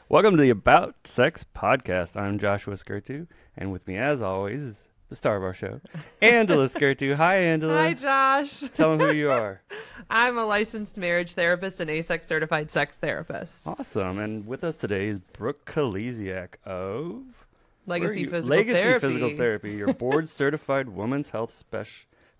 Welcome to the About Sex podcast. I'm Joshua Skirtu, and with me, as always, is the star of our show, Angela Skirtu. Hi, Angela. Hi, Josh. Tell them who you are. I'm a licensed marriage therapist and ASEX certified sex therapist. Awesome. And with us today is Brooke Kalisiak of Legacy Physical Legacy Therapy. Physical Therapy. You're board-certified women's health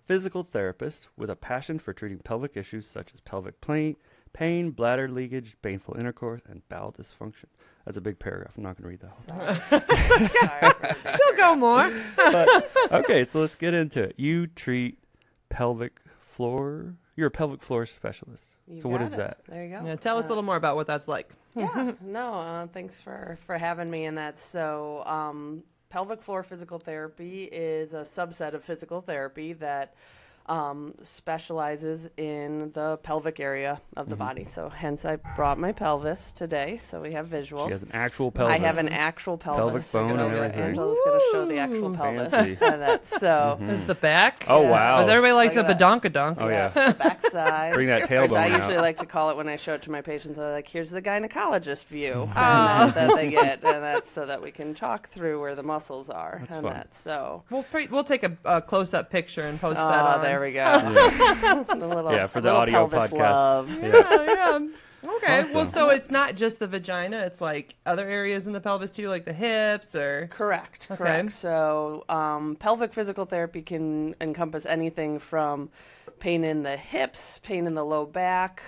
physical therapist with a passion for treating pelvic issues such as pelvic pain, bladder leakage, painful intercourse, and bowel dysfunction. That's a big paragraph. I'm not going to read that whole Sorry. She'll go more. But, okay, so let's get into it. You treat pelvic floor. You're a pelvic floor specialist. So what is that? There you go. Yeah, tell us a little more about what that's like. Thanks for having me in that. So pelvic floor physical therapy is a subset of physical therapy that specializes in the pelvic area of the body. So hence I brought my pelvis today, so we have visuals. She has an actual pelvis. I have an actual pelvis. Pelvic bone and everything. Angela's going to show the actual pelvis. So There's the back. Oh, wow. Because everybody likes Look the at badonkadonk. Oh, yeah. the backside. Bring that Or tailbone as I out. usually like to call it when I show it to my patients, I'm like, here's the gynecologist view that they get, and that's so that we can talk through where the muscles are. That's and fun. that, so. We'll take a close-up picture and post that on. There we go. The little, Yeah, for the little audio pelvis podcast. Love. Yeah. Okay, Awesome. well, so it's not just the vagina. It's like other areas in the pelvis, too, like the hips or... Correct. Okay. Correct. So pelvic physical therapy can encompass anything from pain in the hips, pain in the low back,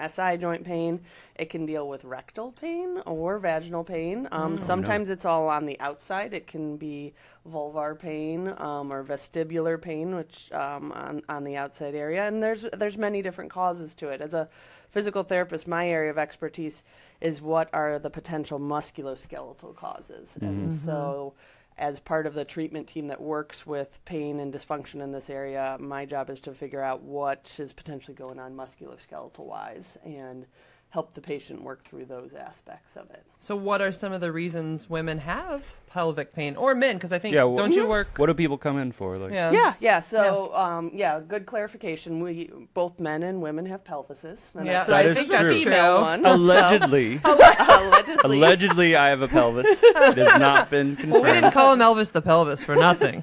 SI joint pain. It can deal with rectal pain or vaginal pain. Sometimes it's all on the outside. It can be vulvar pain or vestibular pain, which on the outside area. And there's many different causes to it. As a physical therapist, my area of expertise is what are the potential musculoskeletal causes. And so as part of the treatment team that works with pain and dysfunction in this area, my job is to figure out what is potentially going on musculoskeletal-wise and help the patient work through those aspects of it. So what are some of the reasons women have pelvic pain? Or men, because I think, Yeah, don't you work... What do people come in for? Like, Yeah. So, good clarification. We both men and women have pelvises. And Yeah, that's That I is think true. that's female true. one. Allegedly. Allegedly. Allegedly, I have a pelvis. It has not been confirmed. Well, we didn't call him Elvis the pelvis for nothing.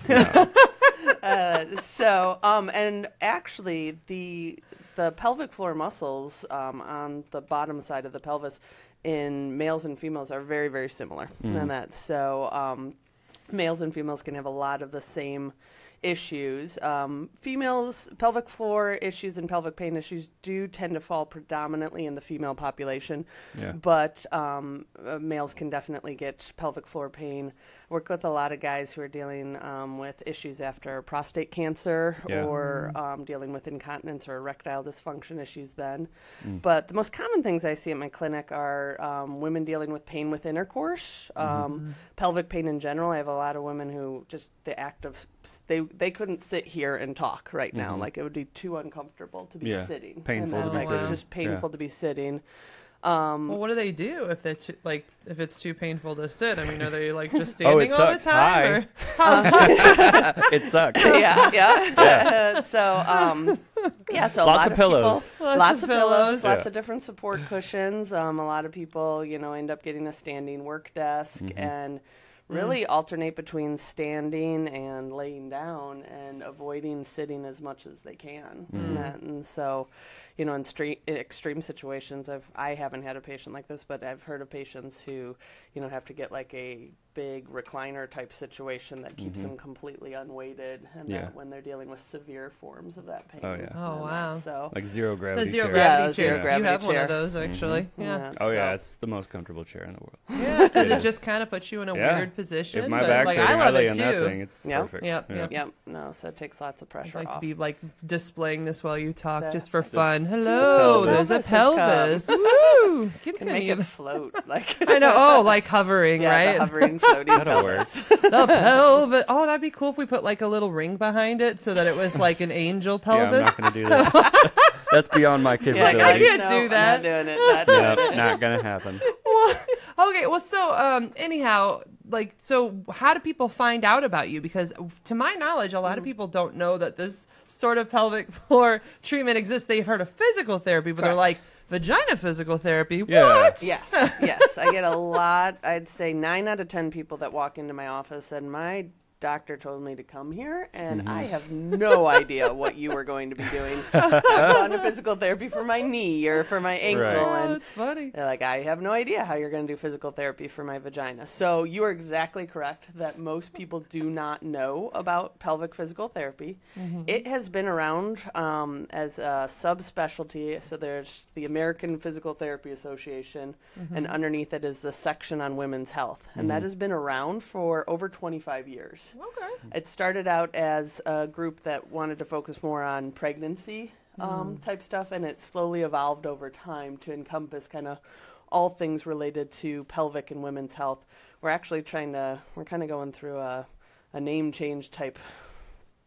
And actually, the pelvic floor muscles on the bottom side of the pelvis in males and females are very, very similar. And that so males and females can have a lot of the same issues. Females, pelvic floor issues and pelvic pain issues do tend to fall predominantly in the female population, but males can definitely get pelvic floor pain. Work with a lot of guys who are dealing with issues after prostate cancer or dealing with incontinence or erectile dysfunction issues then. But the most common things I see at my clinic are women dealing with pain with intercourse, pelvic pain in general. I have a lot of women who just the act of they couldn't sit here and talk right now. Like it would be too uncomfortable to be sitting. Painful to be It's sitting. just painful to be sitting. Well, what do they do if it's if it's too painful to sit? I mean, are they like just standing all the sucks. time? It sucks. So Lots of pillows. Lots of pillows, Yeah. lots of different support cushions. A lot of people, end up getting a standing work desk and really alternate between standing and laying down and avoiding sitting as much as they can. And so, in extreme situations, I haven't had a patient like this, but I've heard of patients who, have to get like a big recliner type situation that keeps them completely unweighted, and that when they're dealing with severe forms of that pain. Oh, yeah. Oh, wow. So Like zero gravity The zero chair. gravity zero chairs. gravity You have one chair. of those, actually. Yeah. Oh, yeah. so- It's the most comfortable chair in the world. Yeah, because it just kind of puts you in a weird position. If my but, back's like, hurting, I I love lay it in too. that thing. It's Yep. perfect. Yep. Yep. No, so it takes lots of I'd pressure like off. to be like displaying this while you talk, The- just for fun. Hello, pelvis. there's a Pelvis has pelvis. Woo! Can make Continue. it float like I know. Oh, like hovering, yeah, right? the hovering floating That'll pelvis. The pelvis. Oh, that'd be cool if we put like a little ring behind it so that it was like an angel Yeah, I'm pelvis. not going to do that. That's beyond my I capability. can't no, do I'm that. Not doing it. Not doing No, it. not going to happen. Okay, well, so anyhow, so how do people find out about you? Because to my knowledge, a lot of people don't know that this sort of pelvic floor treatment exists. They've heard of physical therapy, but they're like, vagina physical therapy. Yeah. What? Yes. I get a lot. I'd say 9 out of 10 people that walk into my office and my doctor told me to come here, and I have no idea what you were going to be doing. I've gone to physical therapy for my knee or for my ankle, Right. and That's funny. they're like, I have no idea how you're going to do physical therapy for my vagina. So you are exactly correct that most people do not know about pelvic physical therapy. It has been around as a subspecialty. So there's the American Physical Therapy Association, and underneath it is the section on women's health. And that has been around for over 25 years. Okay. It started out as a group that wanted to focus more on pregnancy type stuff, and it slowly evolved over time to encompass kind of all things related to pelvic and women's health. We're kind of going through a name change type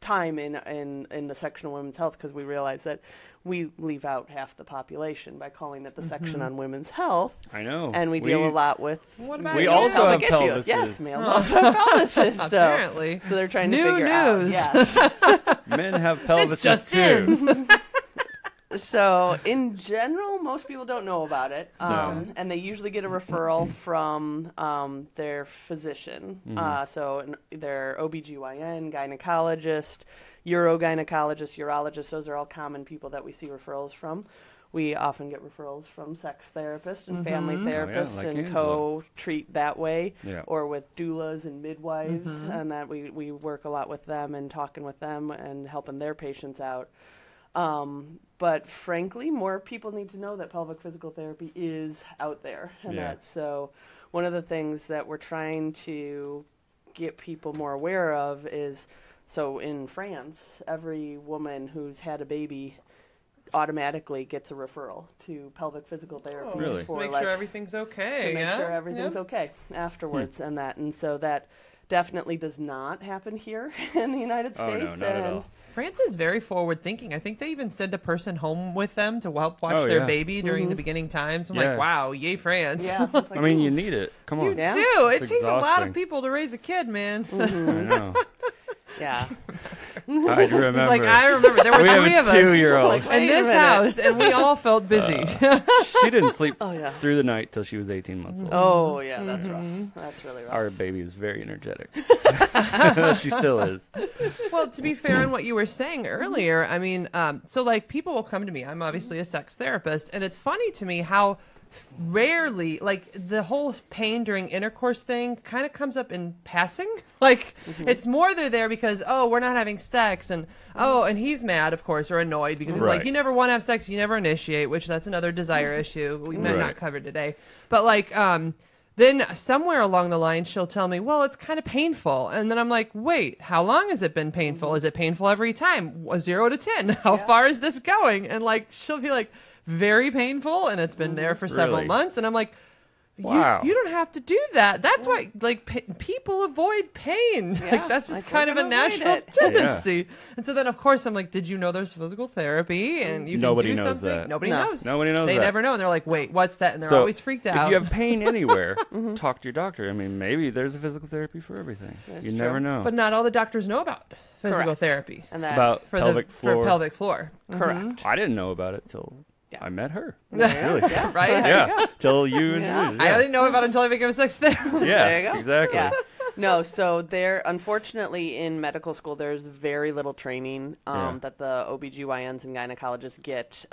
time in the section of women's health, because we realize that we leave out half the population by calling it the section on women's health. I know. And we deal a lot with What about We you? also have pelvic issues. pelvises. Yes, males also have pelvises. Apparently. So they're trying to New figure out. news. Yes. Men have This pelvises just too. in. So in general, most people don't know about it, No. and they usually get a referral from their physician. So their OBGYN, gynecologist, urogynecologist, urologist, those are all common people that we see referrals from. We often get referrals from sex therapists and family therapists like and Angela. co-treat that way, Yeah. or with doulas and midwives, and that we work a lot with them and talking with them and helping their patients out. But frankly, more people need to know that pelvic physical therapy is out there. And that's so one of the things that we're trying to get people more aware of is, so in France, every woman who's had a baby automatically gets a referral to pelvic physical therapy. Really? To For make like, sure everything's okay. to make yeah? sure everything's okay afterwards and that. And so that definitely does not happen here in the United Oh, States. no, not at all. France is very forward thinking. I think they even send a person home with them to help watch Oh, their yeah. baby during the beginning times. I'm Yeah. like, wow, yay, France. Yeah. It's like, I mean, you need it. Come on. You Yeah. do. It It's takes a lot exhausting. of people to raise a kid, man. I know. yeah. I remember. It's like, I remember there were we have three a of us 2-year-old. Like, in wait a this minute. house, and we all felt busy. She didn't sleep Oh, yeah. through the night till she was 18 months old. Oh, yeah, that's rough. That's really rough. Our baby is very energetic. She still is. Well, to be fair on what you were saying earlier, I mean, so like people will come to me. I'm obviously a sex therapist, and it's funny to me how rarely, like the whole pain during intercourse thing kind of comes up in passing. Like it's more they're there because, oh, we're not having sex, and oh, and he's mad, of course, or annoyed because he's like, Right. you never want to have sex, you never initiate, which that's another desire issue we might not Right. cover today. But like, then somewhere along the line, she'll tell me, well, it's kind of painful. And then I'm like, wait, how long has it been painful? Is it painful every time? 0 to 10. How far is this going? And like, she'll be like, very painful. And it's been there for several Really? months. And I'm like, Wow. you don't have to do that. That's why, like, people avoid pain. Yeah, Like, that's just like, kind we're of a gonna avoid natural it. tendency. And so then, of course, I'm like, did you know there's physical therapy? And you Nobody can do knows something? that. Nobody No. knows. Nobody knows They that. never know. And they're like, wait, what's that? And they're So, always freaked out. If you have pain anywhere, talk to your doctor. I mean, maybe there's a physical therapy for everything. That's you true. never know. But not all the doctors know about physical Correct. therapy And that, About for pelvic floor. for pelvic floor. correct. I didn't know about it till Yeah. I met her. Yeah. Really? Yeah. Right? Yeah. Till you Yeah. introduced. I didn't know about it until I became a sex therapist. Yes, There you go. exactly. Yeah. No, so there, unfortunately, in medical school, there's very little training Yeah. that the OBGYNs and gynecologists get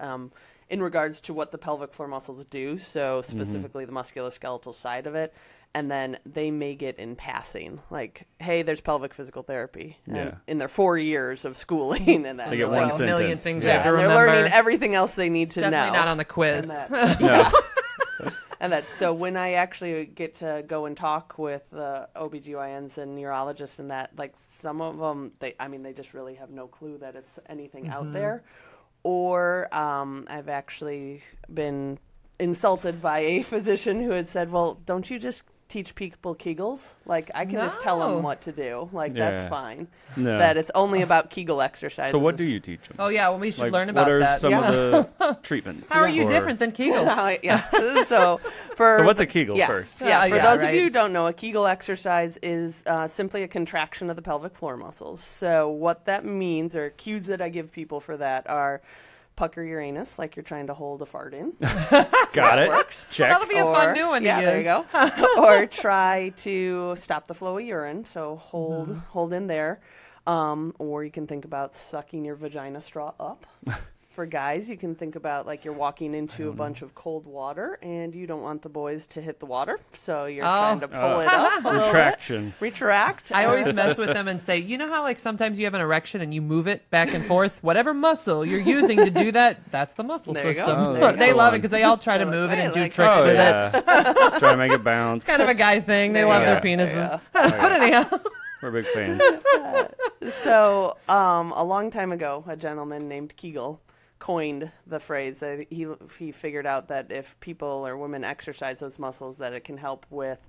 in regards to what the pelvic floor muscles do, so specifically the musculoskeletal side of it. And then they may get in passing, like, hey, there's pelvic physical therapy. And Yeah. in their 4 years of schooling. And that, They get Like one a sentence. million things Yeah. I have to and they're remember. learning everything else they need to Definitely know. not on the quiz. And that- No. And that's so when I actually get to go and talk with OBGYNs and neurologists and that, like some of them, they just really have no clue that it's anything out there. Or I've actually been insulted by a physician who had said, well, don't you just teach people Kegels? Like, I can just tell No. them what to do. Like, that's Yeah. fine. No. That it's only about Kegel exercises. So what do you teach them? Oh, yeah. Well, we should Like, learn about what are that. some Yeah. of the treatments? How are you for- different than Kegels? Yeah. So for So what's a Kegel yeah, first? Yeah, for Yeah, those right. of you who don't know, a Kegel exercise is simply a contraction of the pelvic floor muscles. So what that means, or cues that I give people for that, are pucker your anus like you're trying to hold a fart in. Got it. Works. Check. That'll be a fun new one to use. There you go. Or try to stop the flow of urine. So hold in there. Or you can think about sucking your vagina straw up. For guys, you can think about like you're walking into a bunch of cold water and you don't want the boys to hit the water. So you're trying to pull it up a little Retraction. bit. Retract. I always mess with them and say, you know how like sometimes you have an erection and you move it back and forth? Whatever muscle you're using to do that, that's the muscle There you go. system. There you They go. love it because they all try to They're move like, it and "Hey, do like tricks Oh, with it. yeah. Try to make it bounce. Kind of a guy thing. They There love you their go. penises. Yeah. But anyhow. We're big fans. So a long time ago, a gentleman named Kegel coined the phrase that he figured out that if people or women exercise those muscles, that it can help with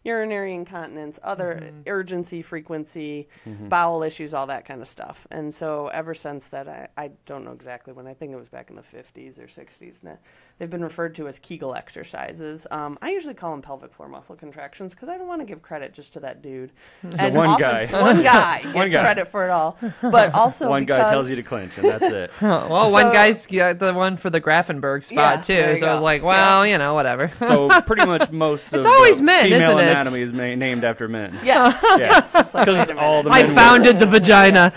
urinary incontinence, other urgency, frequency, bowel issues, all that kind of stuff. And so ever since that, I don't know exactly when, I think it was back in the 50s or 60s, they've been referred to as Kegel exercises. I usually call them pelvic floor muscle contractions because I don't want to give credit just to that dude. And one often guy. One guy gets One guy. credit for it all. But also One guy because- tells you to clench, and that's it. Well, one guy's got the one for the Grafenberg spot, Yeah, too. there you So I was go. like, well, you know, whatever. So pretty much most of always the men, female isn't it? anatomy is named after men. Yes. Yeah. Yes. It's like, Because wait a all the minute. I men founded the vagina.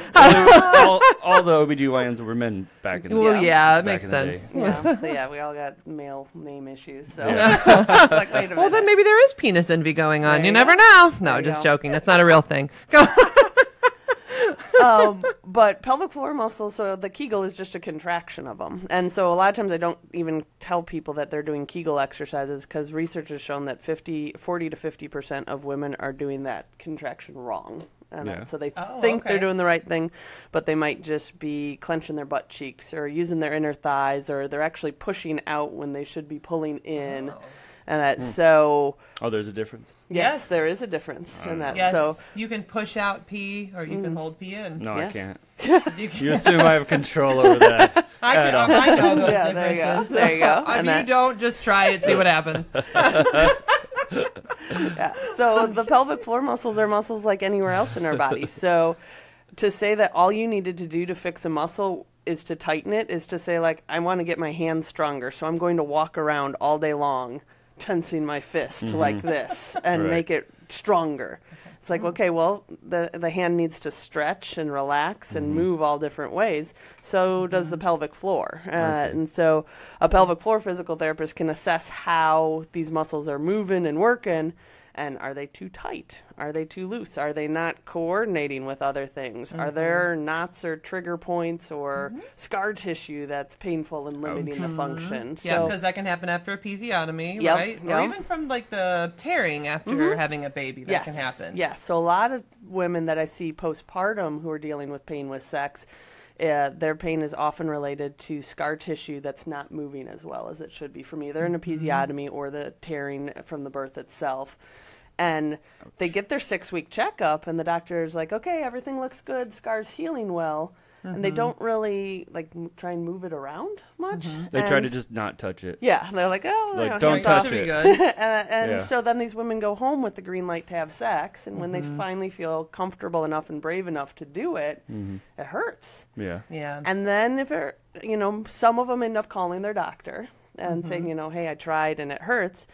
all the OBGYNs were men back in the day. Well, yeah, it back makes in the day. sense. Yeah. So yeah, we all got male name issues. So Yeah. like, wait a minute. Well, then maybe there is penis envy going on. There You you never go. know. No, There you just go. joking. That's not a real thing. Go. But pelvic floor muscles, so the Kegel is just a contraction of them. And so a lot of times I don't even tell people that they're doing Kegel exercises because research has shown that 40 to 50% of women are doing that contraction wrong. And Yeah. so they Oh, think okay. they're doing the right thing, but they might just be clenching their butt cheeks or using their inner thighs, or they're actually pushing out when they should be pulling in. And that's so... Oh, there's a difference? Yes, there is a difference in that. Yes, So you can push out pee or you can hold pee in. No, Yes. I can't. You can, You assume I have control over that. I know those yeah, there you go. differences. There you go. If And you that- don't, just try it, see what happens. Yeah. So the pelvic floor muscles are muscles like anywhere else in our body. So to say that all you needed to do to fix a muscle is to tighten it is to say, like, I want to get my hands stronger, so I'm going to walk around all day long tensing my fist like this and Right. make it stronger. It's like, okay, well, the hand needs to stretch and relax and move all different ways. So does the pelvic floor. And so a pelvic floor physical therapist can assess how these muscles are moving and working. And are they too tight? Are they too loose? Are they not coordinating with other things? Are there knots or trigger points or scar tissue that's painful and limiting the function? Yeah, So- because that can happen after episiotomy, Yep, right? Or yep. even from like the tearing after having a baby, that can happen. Yes. So a lot of women that I see postpartum who are dealing with pain with sex, their pain is often related to scar tissue that's not moving as well as it should be from either an episiotomy or the tearing from the birth itself. And they get their 6-week checkup, and the doctor's like, okay, everything looks good, scar's healing well. And they don't really like try and move it around much. They try And- to just not touch it. Yeah, they're like, oh, Like, you know, don't hands touch off. Should be it. good. And Yeah. so then these women go home with the green light to have sex, and when they finally feel comfortable enough and brave enough to do it, it hurts. Yeah. Yeah. And then if it, some of them end up calling their doctor and saying, hey, I tried and it hurts.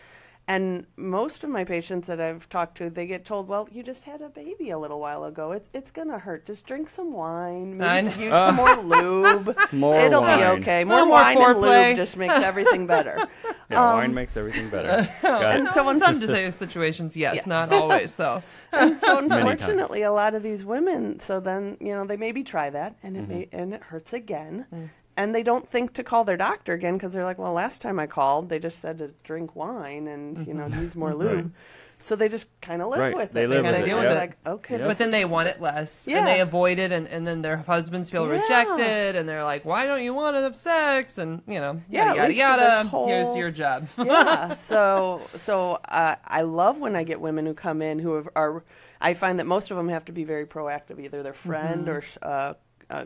And most of my patients that I've talked to, they get told, well, you just had a baby a little while ago. It's going to hurt. Just drink some wine. I Maybe use some more lube. More It'll wine. be okay. Little More more wine and foreplay. lube just makes everything better. Yeah, wine makes everything better. Got it. So In some situations, yes, Yeah. not always, though. And so Many unfortunately, a lot of these women, so then, they maybe try that and it hurts again. And they don't think to call their doctor again because they're like, well, last time I called, they just said to drink wine and, use more lube. Right. So they just kind of live Right. with it. They live with kinda it, deal yeah. with like, okay. Yep. But then they want it less, Yeah. and they avoid it, and then their husbands feel Yeah. rejected, and they're like, "Why don't you want to have sex?" And Yeah, it yada leads to yada. this Here's whole- your job. Yeah. So I love when I get women who come in who are. I find that most of them have to be very proactive. Either their friend or a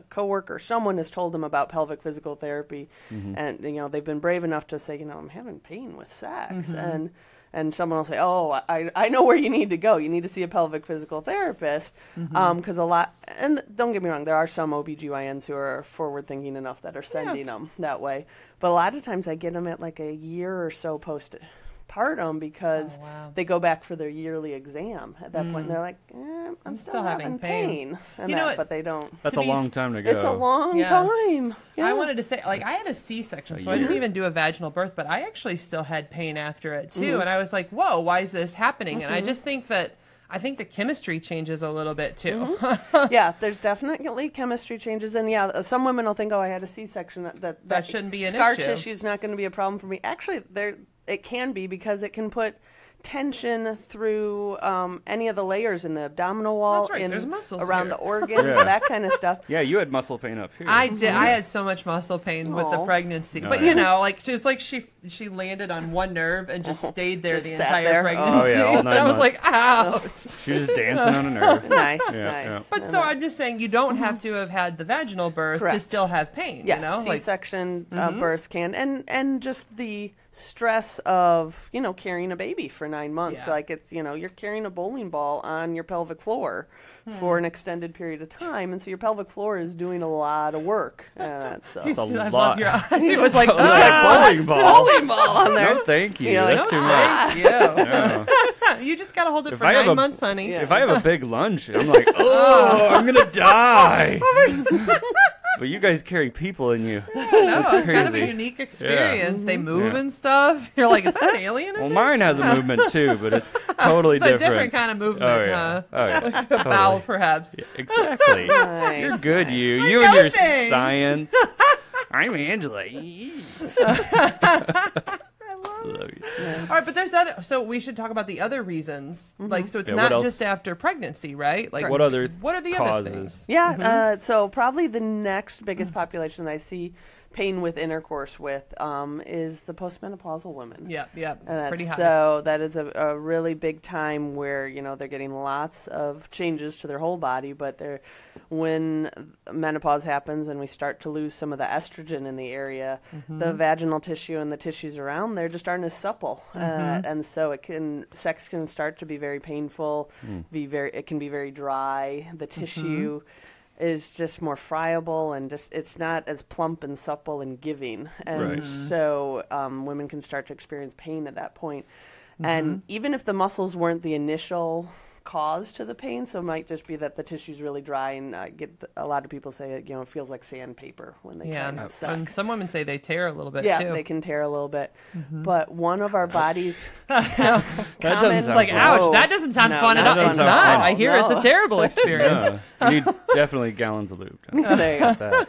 coworker, someone has told them about pelvic physical therapy, and they've been brave enough to say, I'm having pain with sex, and and someone will say, oh, I know where you need to go. You need to see a pelvic physical therapist. Because a lot, and don't get me wrong, there are some OBGYNs who are forward thinking enough that are sending them that way. But a lot of times I get them at like a year or so postpartum because they go back for their yearly exam at that point. And they're like, I'm still having pain. And you know what? But they don't. That's a long time to go. It's a long time. Yeah. I wanted to say, like, I had a C-section, so I didn't even do a vaginal birth, but I actually still had pain after it, too. And I was like, whoa, why is this happening? And I just think that, I think the chemistry changes a little bit, too. Yeah, there's definitely chemistry changes. And, yeah, some women will think, oh, I had a C-section. That shouldn't be an scar issue. tissue is not going to be a problem for me. Actually, it can be because it can put tension through any of the layers in the abdominal wall, That's right. There's muscles around here. the organs, that kind of stuff. Yeah, you had muscle pain up here. I did. I had so much muscle pain with the pregnancy. But, you know, like, just like she landed on one nerve and just stayed there Just the sat entire there. pregnancy. Oh, yeah, all 9 And I was months. like, ow. She was just dancing on a nerve. Nice, Yeah, nice. yeah. But so I'm just saying you don't have to have had the vaginal birth to Correct. still have pain, Yes, you know? Like, C-section births can, and just the stress of, you know, carrying a baby for 9 months. Yeah. Like it's, you know, you're carrying a bowling ball on your pelvic floor for an extended period of time, and so your pelvic floor is doing a lot of work. So That's a I lot. love your eyes. He was like, Bowling ball. bowling ball on there. No, thank you. You know, That's too much. thank you. No. You just got to hold it If for I have 9 a- months, honey. Yeah. If I have a big lunch, I'm like, oh, I'm gonna die. But you guys carry people in you. No, it's kind of a crazy. unique experience. They move Yeah. and stuff. You're like, is that an alien? Well, mine has a movement too, but it's totally It's a different. different kind of movement, Oh yeah. Oh yeah. huh? Bowel, perhaps. Exactly. Nice, You're good, nice. you know and your things. science. I'm Angela. Love you. All right, but there's other. So we should talk about the other reasons. Like, so it's Yeah, what not else? just after pregnancy, right? Like, What other what are the causes? other things? Yeah, so probably the next biggest population that I see pain with intercourse with is the postmenopausal women. Yeah, yeah, pretty high. So that is a really big time where, you know, they're getting lots of changes to their whole body, but when menopause happens and we start to lose some of the estrogen in the area, the vaginal tissue and the tissues around there just aren't as supple. And so sex can start to be very painful, it can be very dry. The tissue is just more friable and it's not as plump and supple and giving. And so women can start to experience pain at that point. And even if the muscles weren't the initial cause to the pain, so it might just be that the tissue's really dry, and a lot of people say it, you know, it feels like sandpaper when they try to have sex. And some women say they tear a little bit Yeah, too. they can tear a little bit. But one of our bodies doesn't common sound like, fun. ouch, No. that doesn't sound No, fun at not all. fun It's at not. all. I hear it's No. a terrible experience. Yeah. You need definitely gallons of lube. There you go. That,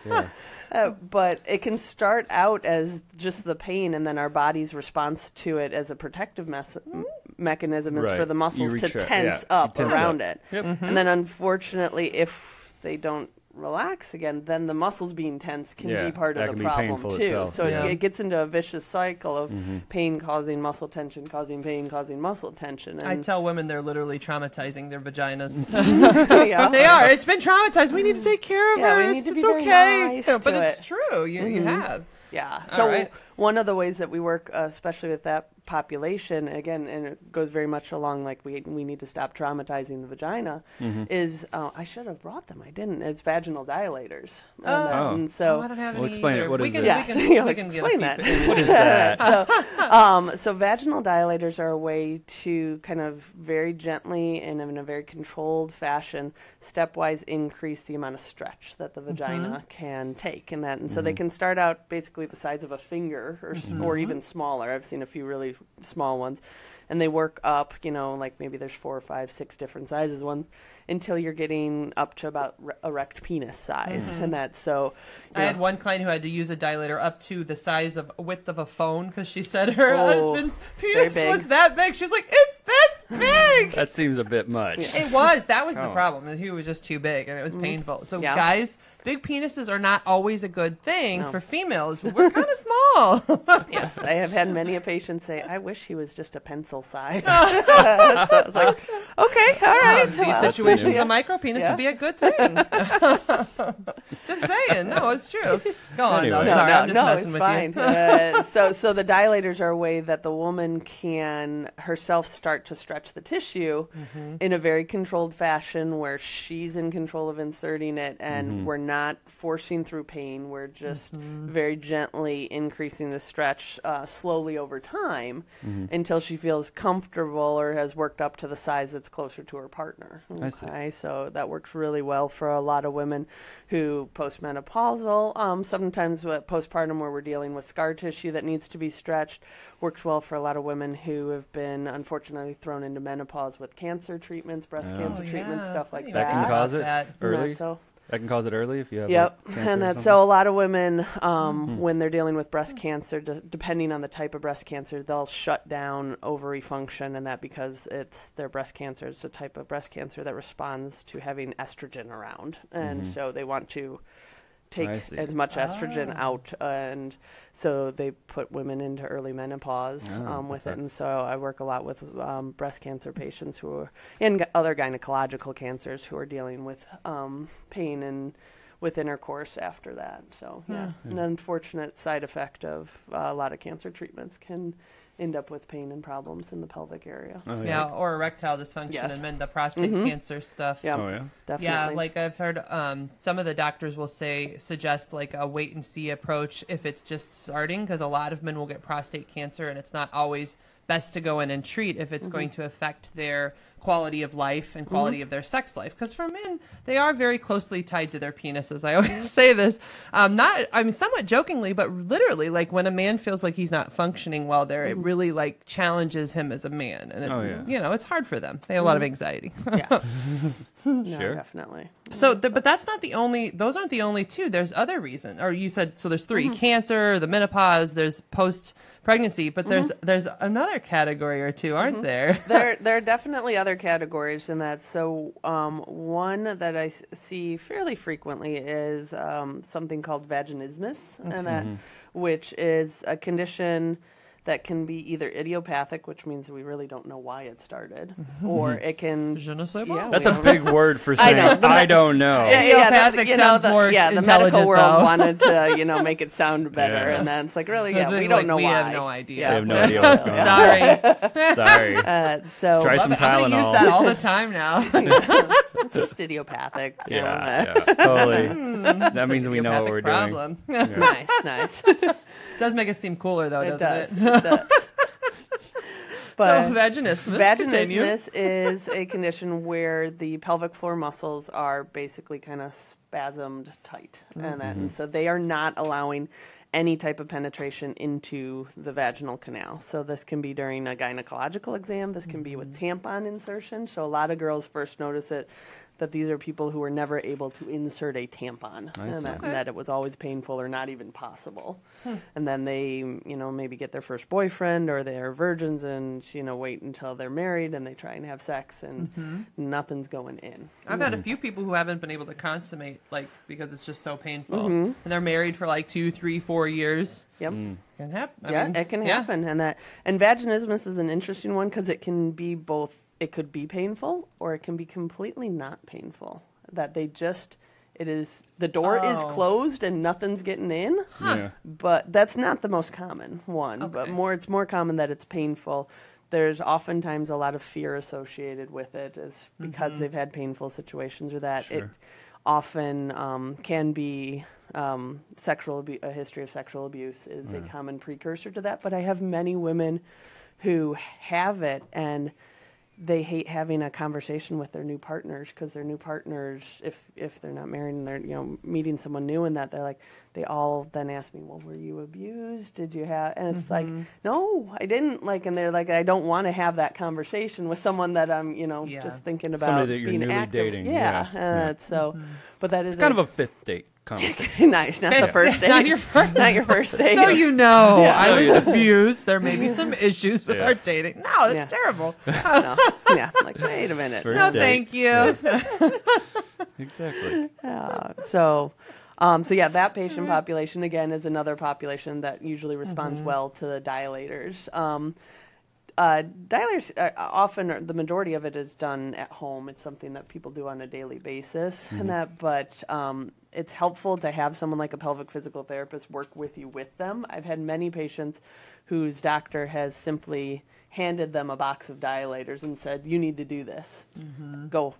yeah. But it can start out as just the pain, and then our body's response to it as a protective mechanism is Right. for the muscles You to retract- tense yeah, you up tense around up. it. Yep. And then unfortunately, if they don't relax again, then the muscles being tense can Yeah, be part that of can the be problem painful too. itself, So yeah. it gets into a vicious cycle of pain causing muscle tension, causing pain, causing muscle tension. I And tell women they're literally traumatizing their vaginas. yeah. They are. It's been traumatized. We need to take care of Yeah, her. we need It's, to be it's very okay. nice but to it's it. true. You have. Yeah. All So right. one of the ways that we work, especially with that population, again, and it goes very much along like we need to stop traumatizing the vagina, is I should have brought them. I didn't. It's vaginal dilators. And so I don't have Well, any explain it. either. What we is can, it? we Yes, can, you'll we can explain get a that. peek. What is that? So vaginal dilators are a way to kind of very gently and in a very controlled fashion, stepwise increase the amount of stretch that the vagina can take, and so they can start out basically the size of a finger or even smaller. I've seen a few really small ones, and they work up. You know, like maybe there's 4 or 5, 6 different sizes. Until you're getting up to about erect penis size, and that's so. I had one client who had to use a dilator up to the size of width of a phone because she said her husband's very penis big. was that big. She was like, "It's this big." big. That seems a bit much. It was. That was the Oh. problem. He was just too big, and it was painful. So, Yeah. guys, big penises are not always a good thing No. for females. We're kind of small. Yes, I have had many a patient say, "I wish he was just a pencil size." So I was like, "Okay, all right." These well, situations, Yeah. a micro penis Yeah. would be a good thing. Just saying. No, it's true. Go on. Anyway. No, sorry, I'm just no, messing it's with fine. you. So the dilators are a way that the woman can herself start to stretch the tissue in a very controlled fashion where she's in control of inserting it, and we're not forcing through pain. We're just very gently increasing the stretch slowly over time until she feels comfortable or has worked up to the size that's closer to her partner. I see. Okay, so that works really well for a lot of women who postmenopausal, sometimes postpartum where we're dealing with scar tissue that needs to be stretched, works well for a lot of women who have been unfortunately thrown into menopause with cancer treatments, breast cancer treatments, stuff like That can that. cause it That. early. So, That can cause it early if you have. yep, like, cancer and or that's something? so a lot of women, when they're dealing with breast cancer, depending on the type of breast cancer, they'll shut down ovary function, and that because it's their breast cancer. It's a type of breast cancer that responds to having estrogen around, and so they want to take I see. as much estrogen out, and so they put women into early menopause with that it. And so I work a lot with breast cancer patients who are, and other gynecological cancers who are dealing with pain and with intercourse after that. So yeah, an unfortunate side effect of a lot of cancer treatments can end up with pain and problems in the pelvic area. Oh, Yeah, or erectile dysfunction Yes. and the prostate cancer stuff. Yeah, Oh, yeah. definitely. Yeah, like I've heard some of the doctors will suggest like a wait and see approach if it's just starting, because a lot of men will get prostate cancer and it's not always best to go in and treat if it's going to affect their quality of life and quality of their sex life. Because for men, they are very closely tied to their penises. I always say this, somewhat jokingly, but literally, like when a man feels like he's not functioning well there, it really like challenges him as a man. And it, you know, it's hard for them. They have a lot of anxiety. Yeah. No, Sure. definitely. So, but that's not the only. Those aren't the only two. There's other reasons. Or you said so. There's three: cancer, the menopause. There's post-pregnancy. But there's another category or two, aren't there? There are definitely other categories in that. So one that I see fairly frequently is something called vaginismus, and that which is a condition that can be either idiopathic, which means we really don't know why it started, or it can. Je ne sais pas. Yeah, That's we a don't- big word for I saying know. I don't know. Idiopathic sounds more the medical intelligent, world though. wanted to, make it sound better, Yeah. and then it's like, really, Because yeah, we it's don't like, know we why. have no idea. I have no idea what's going on. Sorry. Sorry. So Try Love some it. I'm gonna Tylenol. use that all the time now. it's just idiopathic. Yeah, totally. That means we know what we're problem. doing. Nice. Does make us seem cooler though, It doesn't does. it? It does. But So vaginismus. Continue. vaginismus is a condition where the pelvic floor muscles are basically kind of spasmed tight, and so they are not allowing any type of penetration into the vaginal canal. So this can be during a gynecological exam. This can be with tampon insertion. So a lot of girls first notice it that these are people who were never able to insert a tampon, and that it was always painful or not even possible. And then they, maybe get their first boyfriend or they're virgins and, wait until they're married and they try and have sex and nothing's going in. I've had a few people who haven't been able to consummate, like, because it's just so painful. And they're married for like 2, 3, 4 years. Yep. Can happen. It can happen. And vaginismus is an interesting one because it can be both. It could be painful or it can be completely not painful. That the door is closed and nothing's getting in. Yeah. But that's not the most common one. Okay. But it's more common that it's painful. There's oftentimes a lot of fear associated with it, is because they've had painful situations or that. Sure. It often can be a history of sexual abuse is a common precursor to that. But I have many women who have it and they hate having a conversation with their new partners because their new partners, if they're not married and they're meeting someone new and that, they're like, they all then ask me, well, were you abused? Did you have? And it's like, no, I didn't. And they're like, I don't want to have that conversation with someone that I'm just thinking about Somebody that you're being newly active. dating. Yeah. So, but that is It's kind of a fifth date. conversation. Nice, not the first date. Not your first. Not your first date. So you know, Yeah. I was abused. There may be some issues with Yeah. our dating. No, that's Yeah. terrible. No. Yeah, like, wait a minute. First No, date. thank you. Yeah. Exactly. So yeah, that patient population, again, is another population that usually responds well to the dilators. Dilators, often, the majority of it is done at home. It's something that people do on a daily basis, but it's helpful to have someone like a pelvic physical therapist work with you with them. I've had many patients whose doctor has simply handed them a box of dilators and said, "You need to do this. Go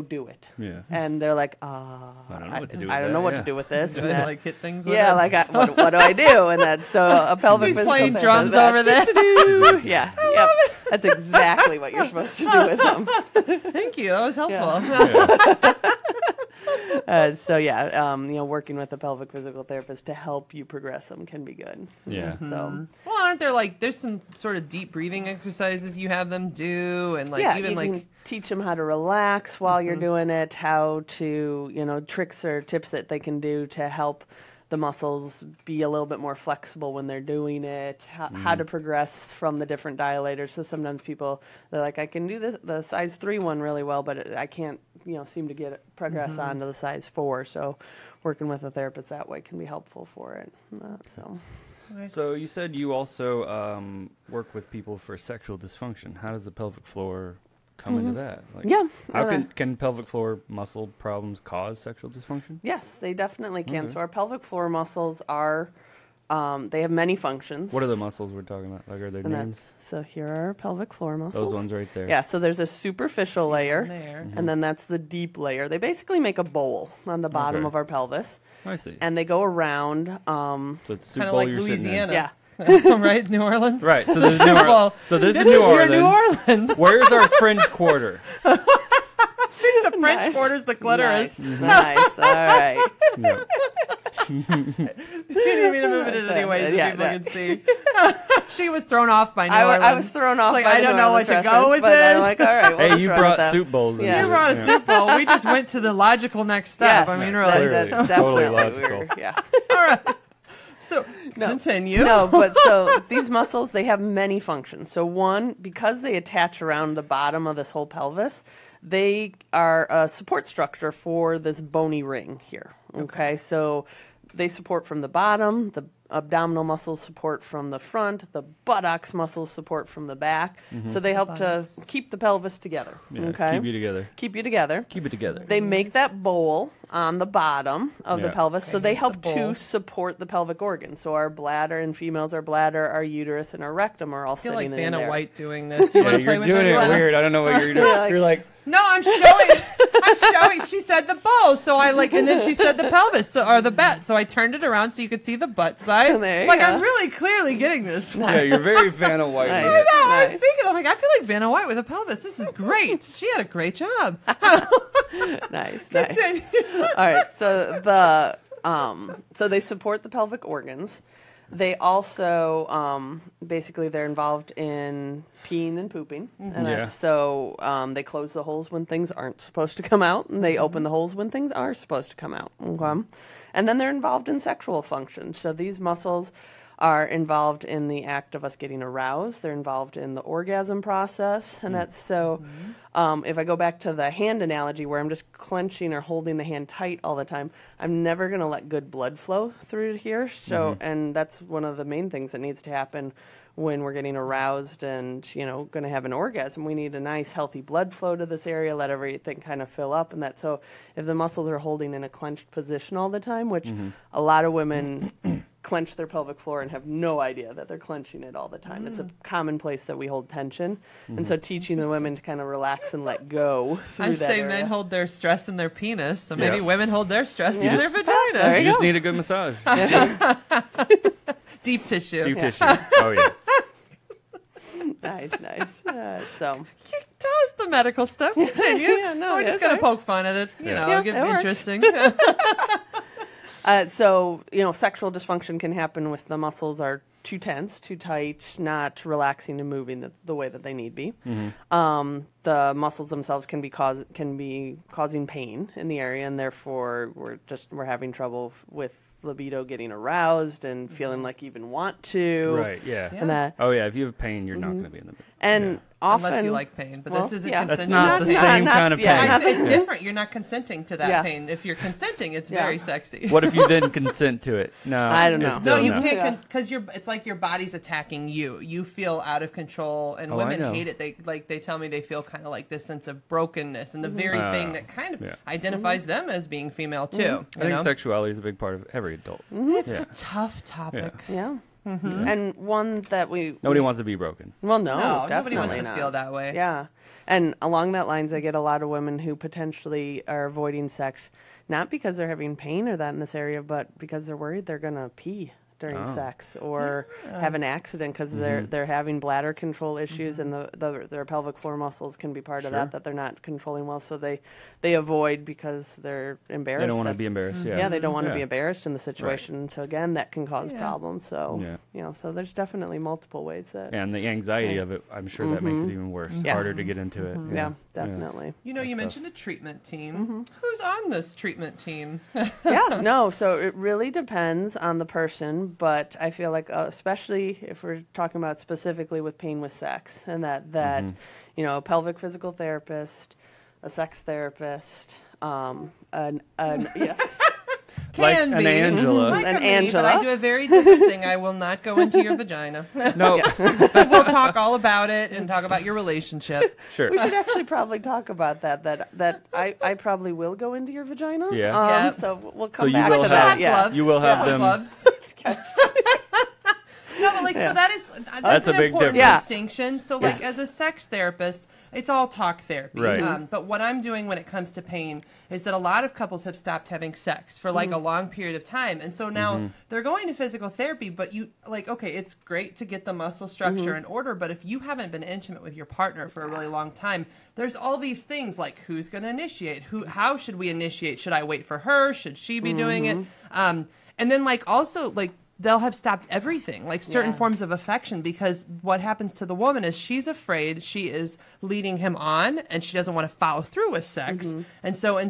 do it." Yeah. And they're like, I don't know what to do with I don't that, know what yeah. to do with this. Do And I that- like hit things with yeah, it? like what do I do? And that's so a pelvic He's physical playing therapist, drums over there. doo-doo-doo. Yeah, yep. That's exactly what you're supposed to do with them. Thank you. That was helpful. Working with a pelvic physical therapist to help you progress them can be good. Yeah. So Well, aren't there there's some sort of deep breathing exercises you have them do, and you can teach them how to relax while you're doing it, how to, tricks or tips that they can do to help the muscles be a little bit more flexible when they're doing it, how to progress from the different dilators. So sometimes people, they're like, I can do the size 3 one really well, but I can't, seem to get progress onto the size 4. So working with a therapist that way can be helpful for it. So you said you also work with people for sexual dysfunction. How does the pelvic floor come into that? How can pelvic floor muscle problems cause sexual dysfunction? Yes, they definitely can. Okay. So our pelvic floor muscles are, they have many functions. What are the muscles we're talking about? Like, are there names? So here are our pelvic floor muscles. Those ones right there. Yeah, so there's a superficial layer, there. and then that's the deep layer. They basically make a bowl on the bottom Okay. of our pelvis, I see. and they go around. So it's the soup Kind of bowl like you're sitting in. Louisiana. Yeah. Right? New Orleans? Right. So this is New Well, Orleans. So this is This New is your Orleans. New Orleans. Where's our French Quarter? The French Nice. Quarter's the clitoris. Nice. All right. Yeah. You didn't mean to move it in any way so Yeah, people no. can see. She was thrown off by New Orleans. I was thrown off. Like, by I the don't New know Orleans what to go reference, with but I'm this. like, all right. Well, Hey, let's you run with brought that. soup bowls. in Yeah. here. You brought a Yeah. soup bowl. We just went to the logical next step. Yes, I mean, that- really. Clearly. that Totally definitely. logical. Yeah. All right. So, continue. No, but so these muscles, they have many functions. So one, because they attach around the bottom of this whole pelvis, they are a support structure for this bony ring here. Okay, so they support from the bottom, the abdominal muscles support from the front, the buttocks muscles support from the back. So they help to keep the pelvis together. Yeah, Okay, keep you together. Keep you together. Keep it together. They make that bowl on the bottom of the Yeah. pelvis, so Okay, they here's help the bowl. to support the pelvic organs. So our bladder in females, our bladder, our uterus, and our rectum are all I feel sitting like in Vanna there. White doing this. You Yeah, want to play you're with doing it? it weird. I don't know what you're doing. Like- You're like, No, I'm showing. I'm showing. She said the bow, so I and then she said the pelvis, or the butt, so I turned it around so you could see the butt side. There you Like go. I'm really clearly getting this. yeah, you're very Vanna White. Nice. with I it. know. I was Nice. thinking, I'm like, I feel like Vanna White with a pelvis. This is great. She had a great job. Nice. Continue. All right. So so they support the pelvic organs. They also basically they're involved in peeing and pooping, and Yeah. that's so they close the holes when things aren't supposed to come out, and they open the holes when things are supposed to come out. Okay, and then they're involved in sexual function. So these muscles are involved in the act of us getting aroused. They're involved in the orgasm process, and that's so. If I go back to the hand analogy where I'm just clenching or holding the hand tight all the time, I'm never going to let good blood flow through here. So, and that's one of the main things that needs to happen when we're getting aroused and, going to have an orgasm. We need a nice, healthy blood flow to this area, let everything kind of fill up. And that's so if the muscles are holding in a clenched position all the time, which a lot of women clench their pelvic floor and have no idea that they're clenching it all the time. It's a common place that we hold tension. And so teaching the women to kind of relax and let go through I that say area. men hold their stress in their penis, so maybe Yeah. women hold their stress Yeah. in their There vagina. you You just go. need a good massage. Deep tissue. Deep tissue. Oh, yeah. Nice. So Tell us the medical stuff. Continue. Yeah, no, We're yeah, just going to sorry. poke fun at it. Yeah. Yeah, Give it it works. interesting. So, sexual dysfunction can happen with the muscles are too tense, too tight, not relaxing and moving the way that they need be. The muscles themselves can be causing pain in the area, and therefore we're having trouble with libido getting aroused and feeling like you even want to. Right, yeah. And that, Oh, yeah, if you have pain, you're not going to be in the mood. and often, Unless you like pain, but this isn't yeah. That's consensual. not the same kind of pain. yeah. It's different. You're not consenting to that Yeah. pain. If you're consenting, it's Yeah. very sexy. What if you then consent to it? No. I don't know. it's No, still you no. can't because it's like your body's attacking you. You feel out of control, and Oh, I women know. hate it. They tell me they feel kind of like this sense of brokenness, and the very thing that kind of yeah. identifies them as being female too. I think sexuality is a big part of every adult. It's Yeah. a tough topic. yeah. And one that Nobody wants to be broken. Well, no, No, definitely nobody wants to not. feel that way. Yeah. And along that lines, I get a lot of women who potentially are avoiding sex, not because they're having pain or that in this area, but because they're worried they're going to pee during sex or have an accident because they're having bladder control issues and their pelvic floor muscles can be part of that they're not controlling well. So they avoid because they're embarrassed. They don't want to be embarrassed. Yeah, Yeah, they don't want to be Yeah. embarrassed in the situation. So again, that can cause Yeah. problems. So so there's definitely multiple ways that. And the anxiety of it, I'm sure that makes it even worse. Yeah. Harder to get into it. Yeah, definitely. You know, you mentioned a treatment team. Who's on this treatment team? Yeah, no. So it really depends on the person, but I feel like, especially if we're talking about specifically with pain with sex, and that a pelvic physical therapist, a sex therapist, yes. Like Can an be. Angela. Like An a me, Angela. but I do a very different thing. I will not go into your vagina. No, We'll talk all about it and talk about your relationship. sure. We should actually probably talk about that I probably will go into your vagina. Yeah. Yep. So we'll So come you back will to have- that. Yeah. gloves. You will have them. Gloves. Yes. No, but like, so that's That's an a big important difference. Yeah. distinction. So, like, as a sex therapist, it's all talk therapy. Right. But what I'm doing when it comes to pain is that a lot of couples have stopped having sex for like a long period of time, and so now they're going to physical therapy. But okay, it's great to get the muscle structure in order, but if you haven't been intimate with your partner for a really long time, there's all these things like who's going to initiate, how should we initiate? Should I wait for her? Should she be doing it? And then also they'll have stopped everything, like certain forms of affection, because what happens to the woman is she's afraid she is leading him on and she doesn't want to follow through with sex. And so,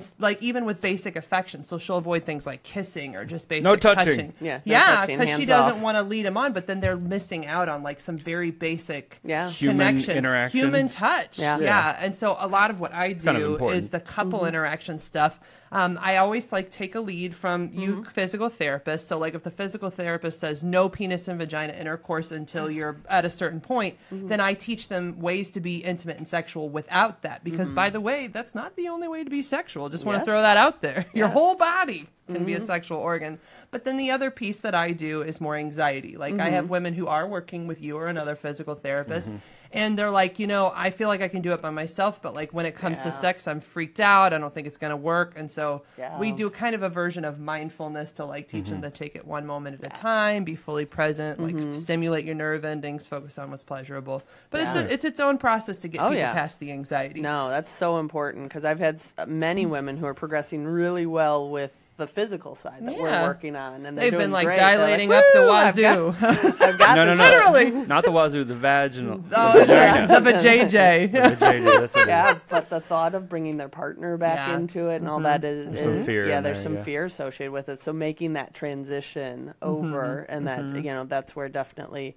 even with basic affection, so she'll avoid things like kissing or just basic No touching. Yeah, no Yeah, touching, because she hands doesn't off. want to lead him on, but then they're missing out on like some very basic Yeah. Human connections, interaction. human touch. Yeah. Yeah. And so a lot of what I kind of do important. is the couple interaction stuff. I always take a lead from you physical therapists. So like if the physical therapist says no penis and vagina intercourse until you're at a certain point, then I teach them ways to be intimate and sexual without that. Because by the way, that's not the only way to be sexual. Just want to Yes. throw that out there. Your Yes. whole body can be a sexual organ. But then the other piece that I do is more anxiety. Like I have women who are working with you or another physical therapist. And they're like, I feel like I can do it by myself, but like when it comes to Yeah. sex, I'm freaked out. I don't think it's going to work. And so Yeah. we do kind of a version of mindfulness to like teach them to take it one moment at a time, be fully present, like stimulate your nerve endings, focus on what's pleasurable. But it's its own process to get people past the anxiety. No, that's so important because I've had many women who are progressing really well with the physical side that we're Yeah. working on, and they're They've doing been like great. They're dilating like, up the "Woo, I've wazoo. I've got No, this." literally. Not the wazoo, the vaginal. Oh, yeah. The vajayjay. The vajayjay, that's what it Yeah, is. but the thought of bringing their partner back Yeah. into it and all that is some fear in there's there, some yeah. fear associated with it. So making that transition over and that that's where definitely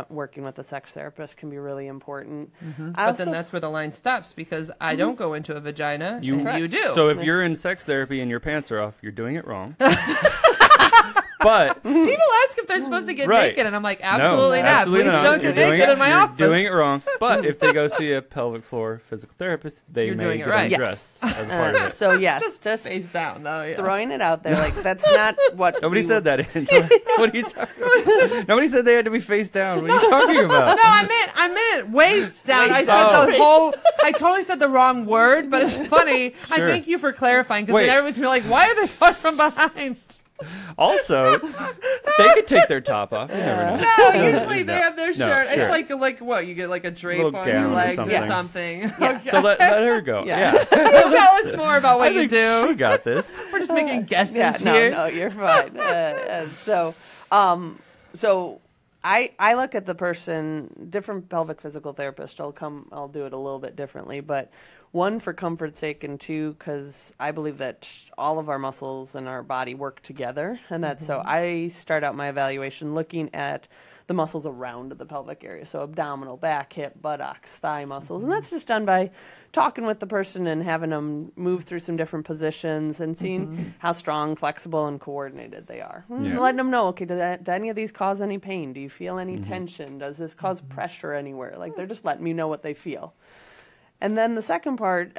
working with a sex therapist can be really important. But then that's where the line stops because I don't go into a vagina and you do. So if you're in sex therapy and your pants are off, you're doing it wrong. But people ask if they're supposed to get Right. naked, and I'm like, absolutely no, not. absolutely Please not. don't You're get doing naked it- in my you're office. doing it wrong. But if they go see a pelvic floor physical therapist, they You're may doing it get right. undressed as a part of it. So yes, just Face down, though. Yeah. throwing it out there, like that's not what Nobody we- said that, Angela. What are you talking about? Nobody said they had to be face down. What are you talking about? No, I meant waist down. Waist I said down. the whole. I totally said the wrong word, but it's funny. I Sure. thank you for clarifying because Wait. then everyone's gonna be like, why are they going from behind? Also, they could take their top off. You never know. No, usually they have their No, shirt. sure. It's like what? You get like a drape Little on gown your or legs or something. something. Yes. So let her go. Yeah. Tell us more about what I you think do. she got this. We're just making guesses Yeah, here. no, you're fine. So I look at the person, different pelvic physical therapists, I'll do it a little bit differently, but one, for comfort's sake, and two, because I believe that all of our muscles in our body work together. And that's so I start out my evaluation looking at the muscles around the pelvic area. So abdominal, back, hip, buttocks, thigh muscles. And that's just done by talking with the person and having them move through some different positions and seeing how strong, flexible, and coordinated they are. Letting them know, okay, do any of these cause any pain? Do you feel any tension? Does this cause pressure anywhere? Like, they're just letting me know what they feel. And then the second part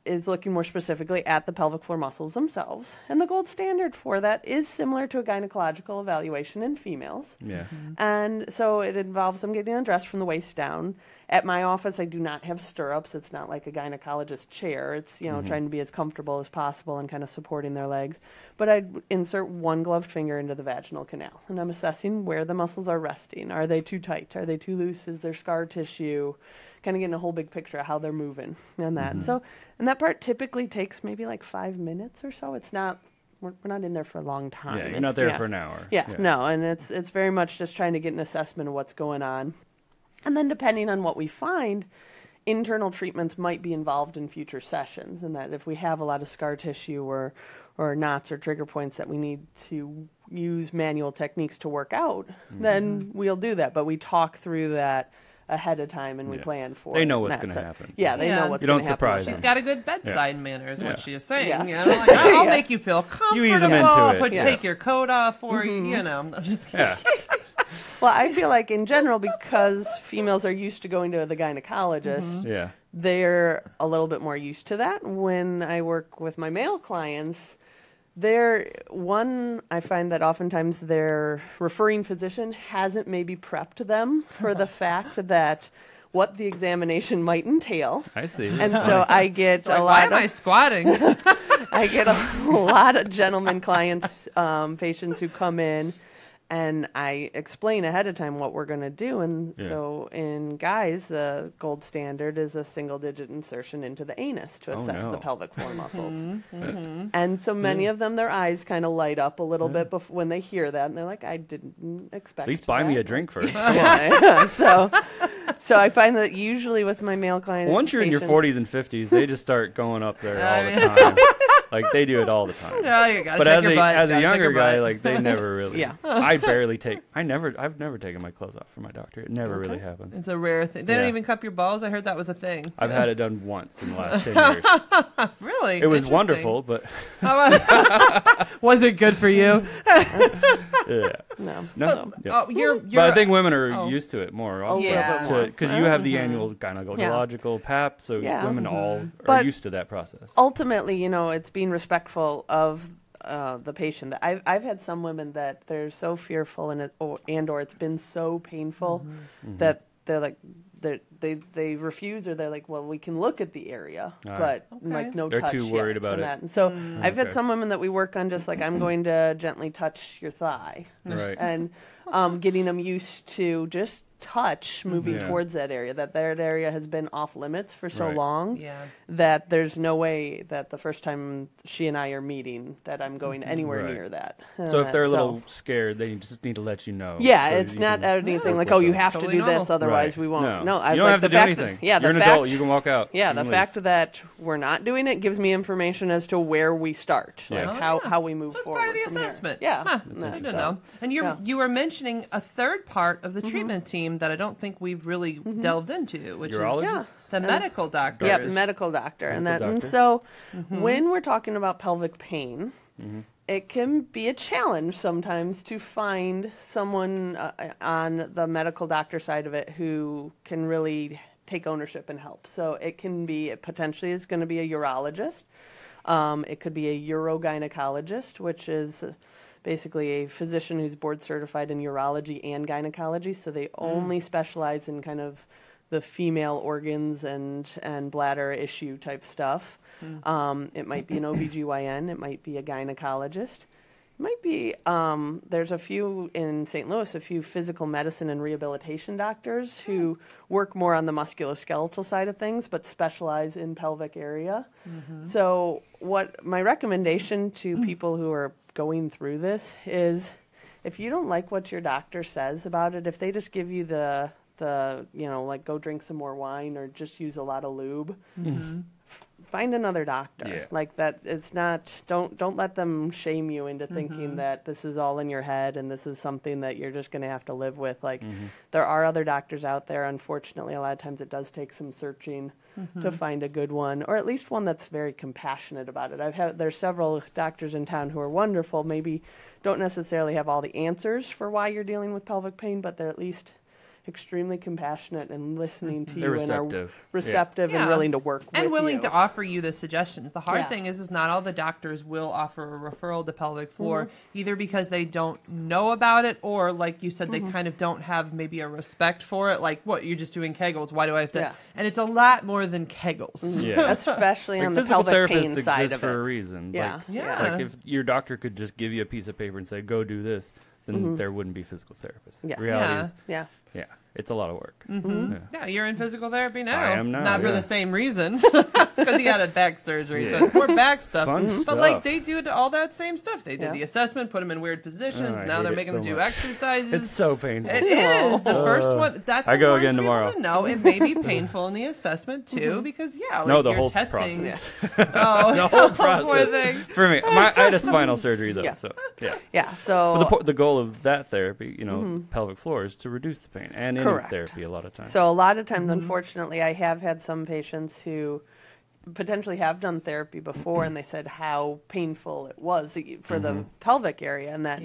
is looking more specifically at the pelvic floor muscles themselves. And the gold standard for that is similar to a gynecological evaluation in females. Yeah. And so it involves them getting undressed from the waist down. At my office, I do not have stirrups. It's not like a gynecologist chair. It's, trying to be as comfortable as possible and kind of supporting their legs. But I'd insert one gloved finger into the vaginal canal. And I'm assessing where the muscles are resting. Are they too tight? Are they too loose? Is there scar tissue? Kind of getting a whole big picture of how they're moving and that. And that part typically takes maybe like 5 minutes or so. It's not, we're not in there for a long time. Yeah, you're not there for an hour. Yeah, no, and it's very much just trying to get an assessment of what's going on. And then depending on what we find, internal treatments might be involved in future sessions, and that if we have a lot of scar tissue or knots or trigger points that we need to use manual techniques to work out, then we'll do that. But we talk through that ahead of time and we plan for it. They know what's going to happen. Yeah, they know what's going to happen. You don't surprise them. She's got a good bedside manner is what she is saying. Yes. Like, I'll make you feel comfortable. You ease them into it. Take your coat off for you, I'm just kidding. Yeah. Well, I feel like in general, because females are used to going to the gynecologist, they're a little bit more used to that. When I work with my male clients, I find that oftentimes their referring physician hasn't maybe prepped them for the fact that what the examination might entail. I see. And so I get a lot why am I squatting? I get a lot of gentleman clients, patients who come in, and I explain ahead of time what we're going to do. And so in guys, the gold standard is a single-digit insertion into the anus to assess the pelvic floor muscles. And so many of them, their eyes kind of light up a little bit when they hear that. And they're like, I didn't expect At least buy me a drink first. So I find that usually with my male clients, once you're in your 40s and 50s, they just start going up there all the time. Like, they do it all the time. Yeah, you gotta but check your butt. as a younger guy, like, they never really. Yeah. I've never taken my clothes off for my doctor. It never really happens. It's a rare thing. They don't even cup your balls. I heard that was a thing. I've had it done once in the last 10 years. Really? It was wonderful, but was it good for you? No. But I think women are used to it more. Because you have the annual gynecological PAP, so women all are used to that process. Ultimately, it's being respectful of the patient. I've had some women that they're so fearful or it's been so painful that they're like they refuse, or they're like, well, we can look at the area, but like no they're touch too worried yet about it. that. And so I've had some women that we work on just like, I'm going to gently touch your thigh, and getting them used to just touch moving towards that area, that area has been off limits for so long that there's no way that the first time she and I are meeting that I'm going anywhere near that. So if they're a little scared, they just need to let you know. Yeah, so it's not anything like, you have to do this, otherwise we won't. No, I was you don't have to do anything. You're an adult, you can walk out. Yeah, the fact that we're not doing it gives me information as to where we start, like how we move forward. So it's part of the assessment. Yeah. I don't know. And you were mentioning a third part of the treatment team that I don't think we've really delved into, which is the medical doctor. Yeah, medical doctor. And so when we're talking about pelvic pain, it can be a challenge sometimes to find someone on the medical doctor side of it who can really take ownership and help. So it potentially is going to be a urologist. It could be a urogynecologist, which is basically a physician who's board certified in urology and gynecology. So they only specialize in kind of the female organs and bladder issue type stuff. It might be an OBGYN. It might be a gynecologist. It might be, there's a few in St. Louis, a few physical medicine and rehabilitation doctors who work more on the musculoskeletal side of things, but specialize in pelvic area. So what my recommendation to people who are going through this is if you don't like what your doctor says about it, if they just give you the like go drink some more wine or just use a lot of lube, find another doctor. Yeah. Like that. It's not, don't let them shame you into thinking that this is all in your head and this is something that you're just going to have to live with. Like there are other doctors out there. Unfortunately, a lot of times it does take some searching to find a good one, or at least one that's very compassionate about it. There's several doctors in town who are wonderful, maybe don't necessarily have all the answers for why you're dealing with pelvic pain, but they're at least extremely compassionate and listening to you and are receptive and willing to work with you. And willing to offer you the suggestions. The hard thing is not all the doctors will offer a referral to pelvic floor, either because they don't know about it or, like you said, they kind of don't have maybe a respect for it. Like, what, you're just doing Kegels, why do I have to? Yeah. And it's a lot more than Kegels. Yeah. Especially like on the pelvic pain side of it. for a reason. Yeah. Like if your doctor could just give you a piece of paper and say, go do this, then there wouldn't be physical therapists. Yes. Reality is, yeah. It's a lot of work. Yeah, you're in physical therapy now. I am now. Not for the same reason, because he had a back surgery, so it's more back stuff. Fun But stuff. like they do all that same stuff. They did the assessment, put them in weird positions. Now they're making them do exercises. It's so painful. It is the first one. That's I go important again for tomorrow. people to know. It may be painful in the assessment too, because like No, the you're whole testing. process. Oh, The whole poor process. thing. For me, I had a spinal surgery though, so Yeah. So But the goal of that therapy, pelvic floor, is to reduce the pain, and in therapy a lot of times. So a lot of times, unfortunately, I have had some patients who potentially have done therapy before, and they said how painful it was for the pelvic area, and that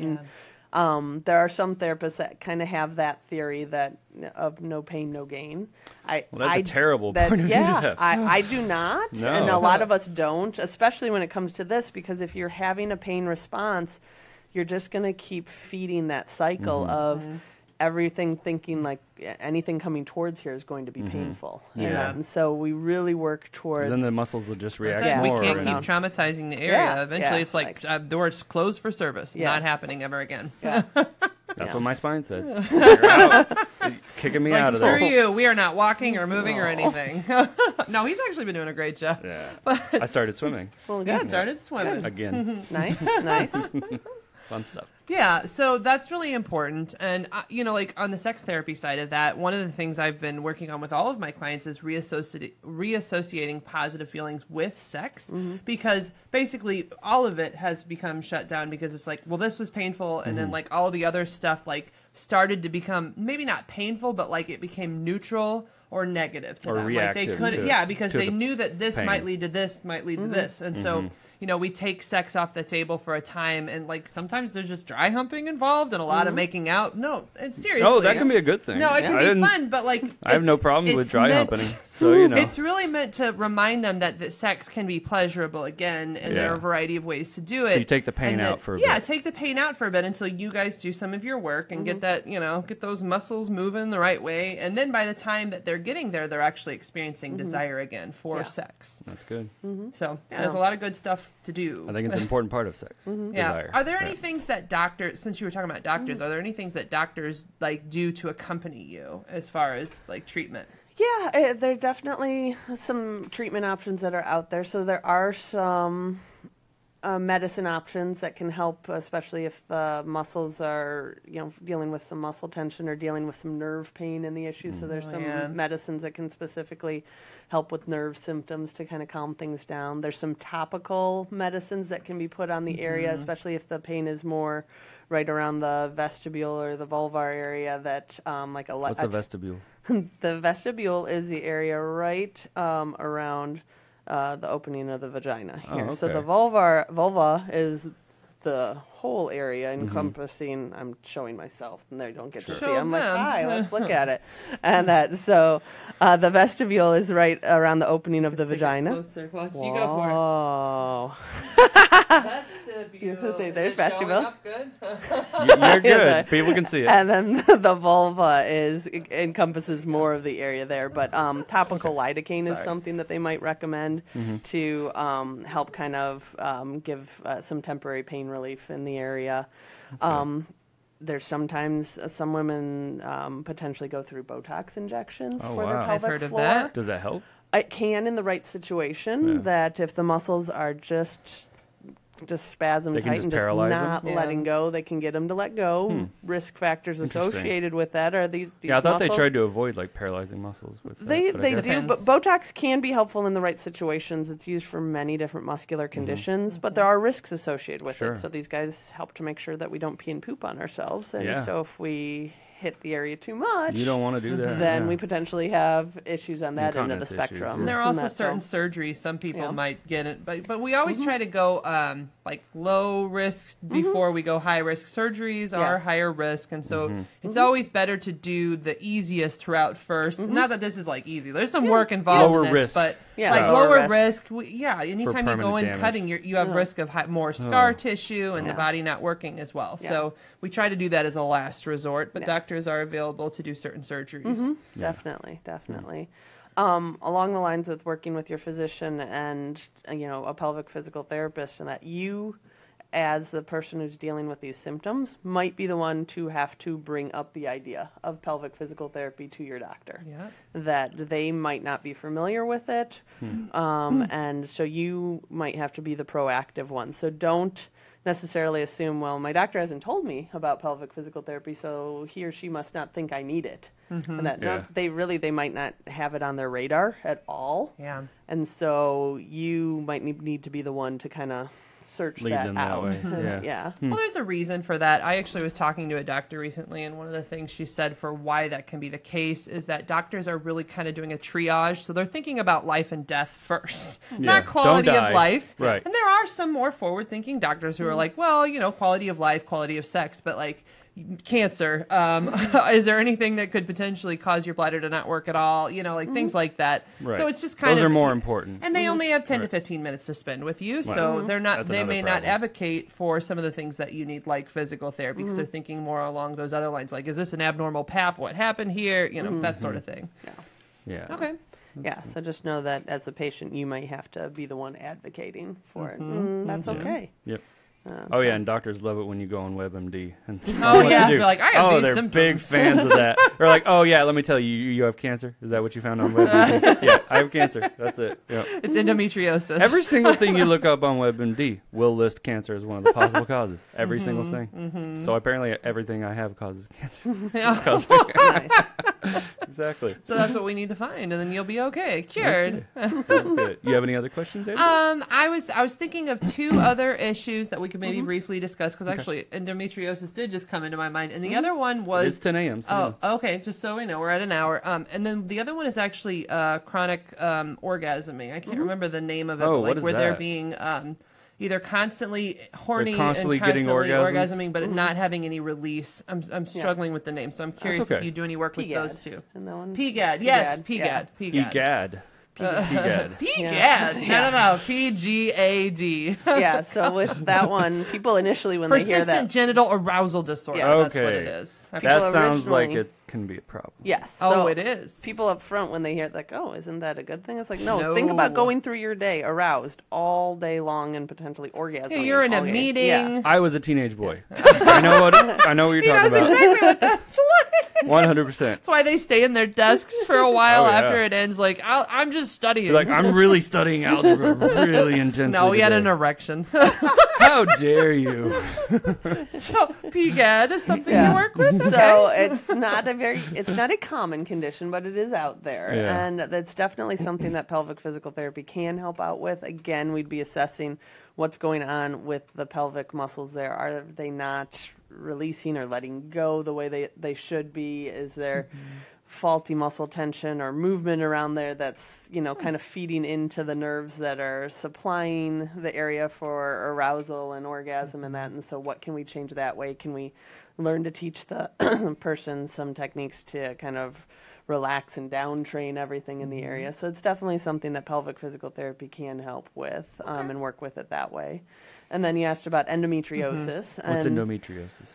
there are some therapists that kind of have that theory that of no pain, no gain. That's a terrible point of view to have. I do not, No. and a lot of us don't, especially when it comes to this, because if you're having a pain response, you're just going to keep feeding that cycle of everything thinking like anything coming towards here is going to be painful. Yeah. And so we really work towards... Then the muscles will just react We more. can't keep traumatizing the area. Eventually, it's like doors closed for service. Yeah. Not happening ever again. Yeah. That's what my spine said. You're out. It's kicking me out of there. Screw you. We are not walking or moving or anything. No, he's actually been doing a great job. Yeah. I started swimming Well, You good. started swimming. again. Nice, nice. Fun stuff. Yeah, so that's really important. And, like on the sex therapy side of that, one of the things I've been working on with all of my clients is reassociating positive feelings with sex, because basically all of it has become shut down because it's like, well, this was painful. And then like all the other stuff like started to become maybe not painful, but like it became neutral or negative to Or them. reactive Like they could, because to they the knew that this pain. might lead to this, might lead to this. And so... we take sex off the table for a time, and like sometimes there's just dry humping involved and a lot of making out. No, and seriously, Oh, that can be a good thing. no, it can be fun, but like I have no problem with it's dry meant- humping. So, It's really meant to remind them that sex can be pleasurable again, and there are a variety of ways to do it. So you take the pain out for a bit. Yeah, take the pain out for a bit until you guys do some of your work and get that, get those muscles moving the right way. And then by the time that they're getting there, they're actually experiencing desire again for sex. That's good. So there's a lot of good stuff to do. I think it's an important part of sex. Desire. Are there any things that doctors, since you were talking about doctors, are there any things that doctors like do to accompany you as far as like treatment? Yeah, there are definitely some treatment options that are out there. So there are some medicine options that can help, especially if the muscles are, dealing with some muscle tension or dealing with some nerve pain in the issue. So there's some medicines that can specifically help with nerve symptoms to kind of calm things down. There's some topical medicines that can be put on the area, especially if the pain is more right around the vestibule or the vulvar area. That What's a vestibule? The vestibule is the area right around the opening of the vagina here. Oh, okay. So the vulva is the whole area encompassing. I'm showing myself, and they don't get to see. I'm like, hi, let's look at it. And the vestibule is right around the opening of the vagina. Closer. Watch, you go for it. Oh. Vestibule. See, there's Is it showing vestibule. up good? You're good. People can see it. And then the vulva encompasses more of the area there. But topical lidocaine is something that they might recommend to help kind of give some temporary pain relief in the area. There's sometimes some women potentially go through Botox injections for their pelvic I've heard of floor. that. Does that help? It can in the right situation, that if the muscles are just just spasm They can tight just and just paralyze them? not Yeah. letting go. They can get them to let go. Risk factors Interesting. associated with that are these Yeah, I thought muscles. they tried to avoid like paralyzing muscles with that. They but I they guess- do, but Depends. Botox can be helpful in the right situations. It's used for many different muscular conditions, but there are risks associated with Sure. it. So these guys help to make sure that we don't pee and poop on ourselves. And Yeah. so if we hit the area too much, You don't want to do that. then yeah. we potentially have issues on that end of the Incontinence issues, spectrum. yeah. There are And also that's certain all. surgeries some people Yeah. might get it, but we always try to go like low risk before we go high risk. Surgeries Yeah. are higher risk, and so it's always better to do the easiest route 1st. Not that this is like easy. There's some work involved Lower in this, risk. but Yeah, like lower lower risk. risk. Anytime you go permanent in damage. cutting, you have risk of more scar tissue and the Yeah. body not working as well. Yeah. So we try to do that as a last resort, but Yeah. doctors are available to do certain surgeries. Definitely. Along the lines with working with your physician and a pelvic physical therapist, and that you, as the person who's dealing with these symptoms, might be the one to have to bring up the idea of pelvic physical therapy to your doctor. Yeah. That they might not be familiar with it, and so you might have to be the proactive one. So don't necessarily assume, well, my doctor hasn't told me about pelvic physical therapy, so he or she must not think I need it. And that Yeah. they might not have it on their radar at all. Yeah. And so you might need to be the one to kind of search Lead that them that out. way, yeah. Yeah. Well, there's a reason for that. I actually was talking to a doctor recently, and one of the things she said for why that can be the case is that doctors are really kind of doing a triage. So they're thinking about life and death first, not quality Don't of die. life. Right. And there are some more forward-thinking doctors who are like, well, quality of life, quality of sex, but like cancer. Is there anything that could potentially cause your bladder to not work at all? Things like that. Right. So it's just kind Those of are more important. and they only have 10 to 15 minutes to spend with you, so they're not. That's They another may not problem. advocate for some of the things that you need, like physical therapy, because they're thinking more along those other lines, like, is this an abnormal PAP? What happened here? That sort of thing. Yeah. Okay. Yeah, so just know that as a patient, you might have to be the one advocating for it. That's okay. Yep. So- And doctors love it when you go on WebMD and tell Oh, them what yeah. to do. You're like, I have these they're symptoms. big fans of that. They're like, oh yeah, let me tell you, you have cancer. Is that what you found on WebMD? Yeah, I have cancer. That's it. Yep. It's endometriosis. Every single thing you look up on WebMD will list cancer as one of the possible causes. Every single thing. So apparently everything I have causes cancer. Yeah. Nice. Exactly. So that's what we need to find, and then you'll be okay, cured. Okay. Sounds good. You have any other questions, Andrew? I was thinking of two other issues that we could maybe briefly discuss, because actually endometriosis did just come into my mind, and the other one was It's 10 a.m. So Oh, okay. Just so we know, we're at an hour. And then the other one is actually chronic orgasming. I can't remember the name of it. Oh, but, like what is where they're that? being either constantly horny constantly and getting constantly orgasms? orgasming, but not having any release. I'm struggling with the name, so I'm curious okay. if you do any work with those two. And that one? PGAD, yes, PGAD, PGAD, yeah. PGAD. EGAD. PGAD. No. PGAD. Yeah, so with that one, people initially, when they hear Persistent that, genital arousal disorder. Yeah. That's what Okay. it is. Okay. People That sounds like originally- it can be a problem. yes. Oh, so it is. People up front, when they hear it, like, oh, isn't that a good thing? It's like, no, No. think about going through your day aroused all day long and potentially orgasming. Hey, you're in a all day. meeting. Yeah. I was a teenage boy. I know what you're He talking knows about. exactly what that's like. 100%. That's why they stay in their desks for a while Oh, yeah. after it ends. Like, I'm just studying. You're like, I'm really studying algebra really intensely. no, he had today. an erection. How dare you? So PGAD is something Yeah. you work with. So it's not a common condition, but it is out there. Yeah. And that's definitely something that pelvic physical therapy can help out with. Again, we'd be assessing what's going on with the pelvic muscles there. Are they not releasing or letting go the way they should be? Is there faulty muscle tension or movement around there that's, kind of feeding into the nerves that are supplying the area for arousal and orgasm and that? And so what can we change that way? Can we learn to teach the person some techniques to kind of relax and down train everything in the area? So it's definitely something that pelvic physical therapy can help with and work with it that way. And then you asked about endometriosis. What's and endometriosis?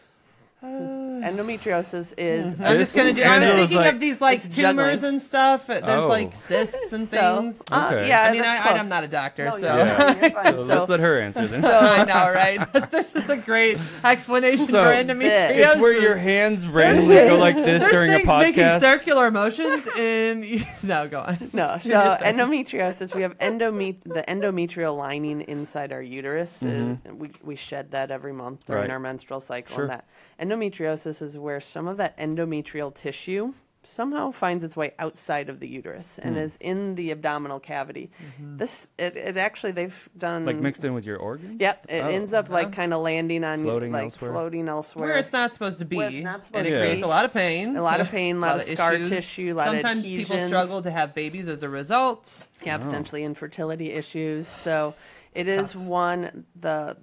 endometriosis is. I'm just gonna do. I'm Angela's thinking of these like it's tumors juggling. and stuff. There's Oh. like cysts and So, things. Okay. yeah, I mean, that's close. I'm not a doctor, No, so. you're Yeah. fine, you're fine. So let's let her answer then. I know, right? This is a great explanation So, for it's endometriosis. It's where your hands randomly go like this There's during a things making podcast. circular motions in. No, go on. No, so endometriosis, we have the endometrial lining inside our uterus. We shed that every month during Right. our menstrual cycle. Sure. And that endometriosis is where some of that endometrial tissue somehow finds its way outside of the uterus and is in the abdominal cavity. It actually, they've done Like mixed in with your organs? Yep, it Oh. ends up like kind of landing on Floating like elsewhere? floating elsewhere. Where it's not supposed to be. Where it's not supposed and to it be. creates a lot of pain. A lot of pain, a lot of scar issues. tissue, a lot of Sometimes people adhesions. struggle to have babies as a result. Yeah, potentially infertility issues. So it is one the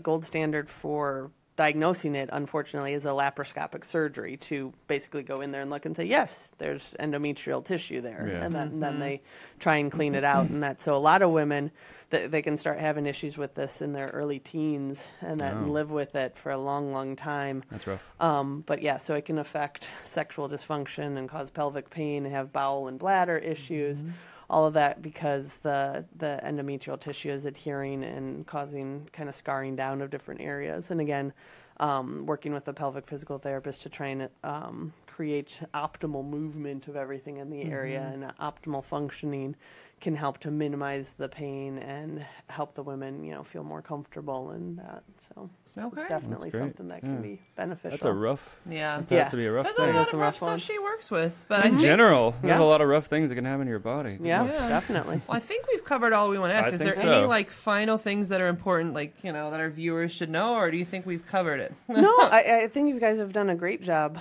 gold standard for diagnosing it, unfortunately, is a laparoscopic surgery to basically go in there and look and say, yes, there's endometrial tissue there. Yeah. And then they try and clean it out. And that, so a lot of women, they can start having issues with this in their early teens and and live with it for a long, long time. That's rough. But yeah, so it can affect sexual dysfunction and cause pelvic pain, have bowel and bladder issues, all of that because the endometrial tissue is adhering and causing kind of scarring down of different areas. And again, working with a pelvic physical therapist to try and create optimal movement of everything in the area and optimal functioning can help to minimize the pain and help the women, feel more comfortable in that. So Okay. it's definitely That's great. something that can be beneficial. That's a rough. Yeah. That has to be a rough There's a thing. lot That's of a rough rough stuff one. she works with. But I In think, general, there's Yeah. a lot of rough things that can happen to your body. Yeah, Yeah. definitely. well, I think we've covered all we want to ask. I Is think there so. any final things that are important, that our viewers should know, or do you think we've covered it? No, I think you guys have done a great job,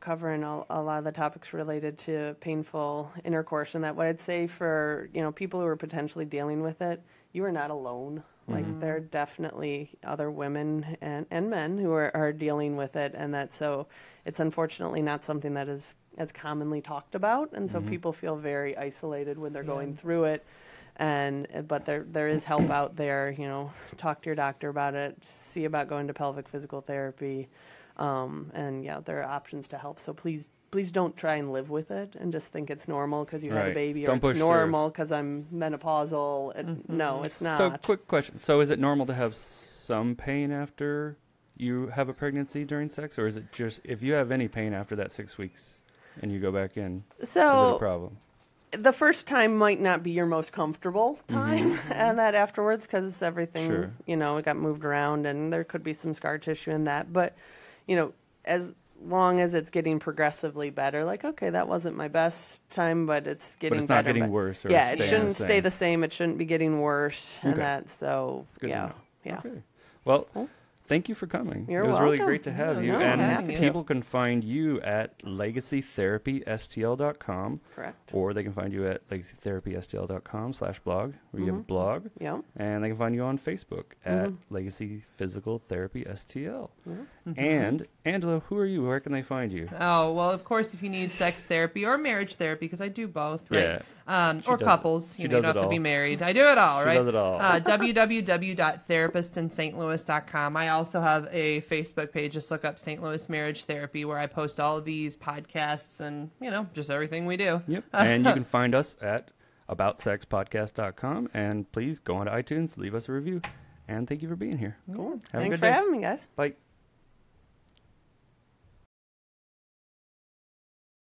covering a lot of the topics related to painful intercourse. And that what I'd say for, people who are potentially dealing with it, you are not alone. Like there are definitely other women and men who are dealing with it. And so it's unfortunately not something that is as commonly talked about. And so people feel very isolated when they're going through it. But there is help out there, talk to your doctor about it, see about going to pelvic physical therapy. There are options to help. So please don't try and live with it and just think it's normal because you had a Right. baby or Don't it's push normal because I'm menopausal. No, it's not. So, quick question. So, is it normal to have some pain after you have a pregnancy during sex? Or is it just if you have any pain after that 6 weeks and you go back in, is it a problem? The first time might not be your most comfortable time and that afterwards because everything, it got moved around and there could be some scar tissue in that. But, as long as it's getting progressively better, like, okay, that wasn't my best time, but it's getting But better. it's not getting worse or yeah, it staying shouldn't the stay same. the same. It shouldn't be getting worse and Okay. that. So, It's good to yeah. know. Yeah. Okay. Well, thank you for coming. You're it was really welcome. great to have you. no, And happy to. people can find you at legacytherapystl.com. Correct. Or they can find you at legacytherapystl.com/blog, where you have a blog. Yeah. And they can find you on Facebook at Legacy Physical Therapy STL. And Angela, who are you? Where can they find you? Oh, well, of course, if you need sex therapy or marriage therapy, because I do both, right? Yeah. Or does it. couples. She You does don't it have to be all. married. I do it all, She right? does it all. www.therapistintlouis.com. I also have a Facebook page. Just look up St. Louis Marriage Therapy, where I post all of these podcasts and, just everything we do. Yep. And you can find us at aboutsexpodcast.com. And please go on to iTunes, leave us a review. And thank you for being here. Cool. Have a Thanks good for day. having me, guys. Bye.